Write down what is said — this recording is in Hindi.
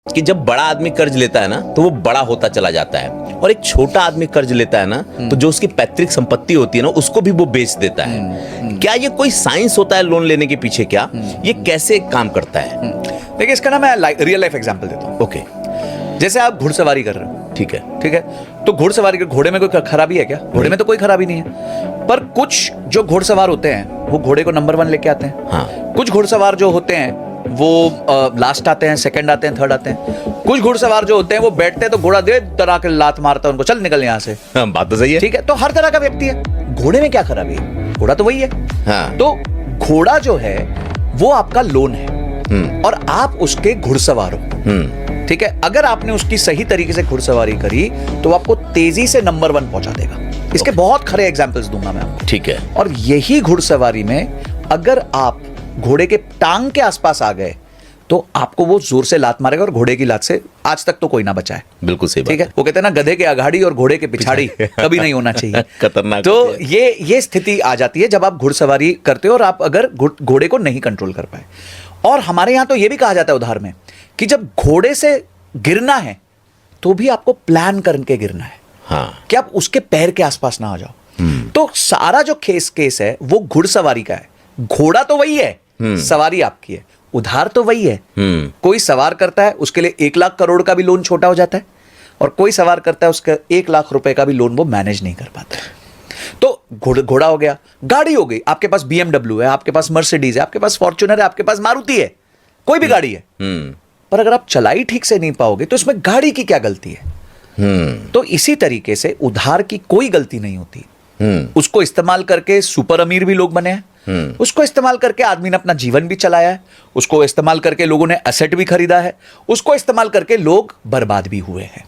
कि जब बड़ा आदमी कर्ज लेता है ना तो वो बड़ा होता चला जाता है, और एक छोटा आदमी कर्ज लेता है ना तो जो उसकी पैतृक संपत्ति होती है ना उसको भी वो बेच देता है। क्या ये कोई साइंस होता है लोन लेने के पीछे? क्या ये कैसे काम करता है? देखिए, इसका ना मैं रियल लाइफ एग्जांपल देता हूँ। ओके, जैसे आप घुड़सवारी कर रहे हो, ठीक है। ठीक है, तो घुड़सवारी के घोड़े में कोई खराबी है क्या? घोड़े में तो कोई खराबी नहीं है, पर कुछ जो घुड़सवार होते हैं वो घोड़े को नंबर 1 लेके आते हैं। हाँ। कुछ घुड़सवार जो होते हैं वो लास्ट आते हैं, सेकंड आते हैं, थर्ड आते हैं। कुछ घुड़सवार जो होते हैं वो बैठते हैं तो घोड़ा दे तरह के लात मारता है उनको, चल निकल यहाँ से। हाँ, बात तो सही है। ठीक है, तो हर तरह का व्यक्ति है। घोड़े में क्या खराबी है? घोड़ा तो वही है। हाँ। तो घोड़ा जो है वो आपका लोन है और आप उसके घुड़सवार हो। ठीक है, अगर आपने उसकी सही तरीके से घुड़सवारी करी तो आपको तेजी से नंबर 1 पहुंचा देगा। इसके बहुत खरे एग्जांपल्स दूंगा मैं आपको। ठीक है। और यही घुड़सवारी में अगर आप घोड़े के टांग के आसपास आ गए तो आपको वो जोर से लात मारेगा, और घोड़े की लात से आज तक तो कोई ना बचा है। बिल्कुल सही बात। ठीक है, वो कहते हैं ना, गधे के अगाड़ी और घोड़े के पिछाड़ी कभी नहीं होना चाहिए। खतरनाक। तो ये स्थिति आ जाती है जब आप घुड़सवारी करते हो और आप अगर घोड़े को नहीं कंट्रोल कर पाए। और हमारे यहां तो ये भी कहा जाता है उधार में कि जब घोड़े से गिरना है तो भी आपको प्लान करके गिरना है। हाँ। कि आप उसके पैर के आसपास ना आ जाओ। तो सारा जो केस है वो घुड़सवारी का है। घोड़ा तो वही है, सवारी आपकी है, उधार तो वही है। कोई सवार करता है उसके लिए 1 लाख करोड़ का भी लोन छोटा हो जाता है, और कोई सवार करता है उसका 1 लाख रुपए का भी लोन वो मैनेज नहीं कर पाता है। तो घोड़ा हो गया, गाड़ी हो गई, आपके पास BMW है, आपके पास मर्सिडीज है, आपके पास फॉर्च्यूनर है, आपके पास मारुति है, कोई भी गाड़ी है। पर अगर आप चलाई ठीक से नहीं पाओगे तो इसमें गाड़ी की क्या गलती है? तो इसी तरीके से उधार की कोई गलती नहीं होती। उसको इस्तेमाल करके सुपर अमीर भी लोग बने हैं, उसको इस्तेमाल करके आदमी ने अपना जीवन भी चलाया है, उसको इस्तेमाल करके लोगों ने एसेट भी खरीदा है, उसको इस्तेमाल करके लोग बर्बाद भी हुए हैं।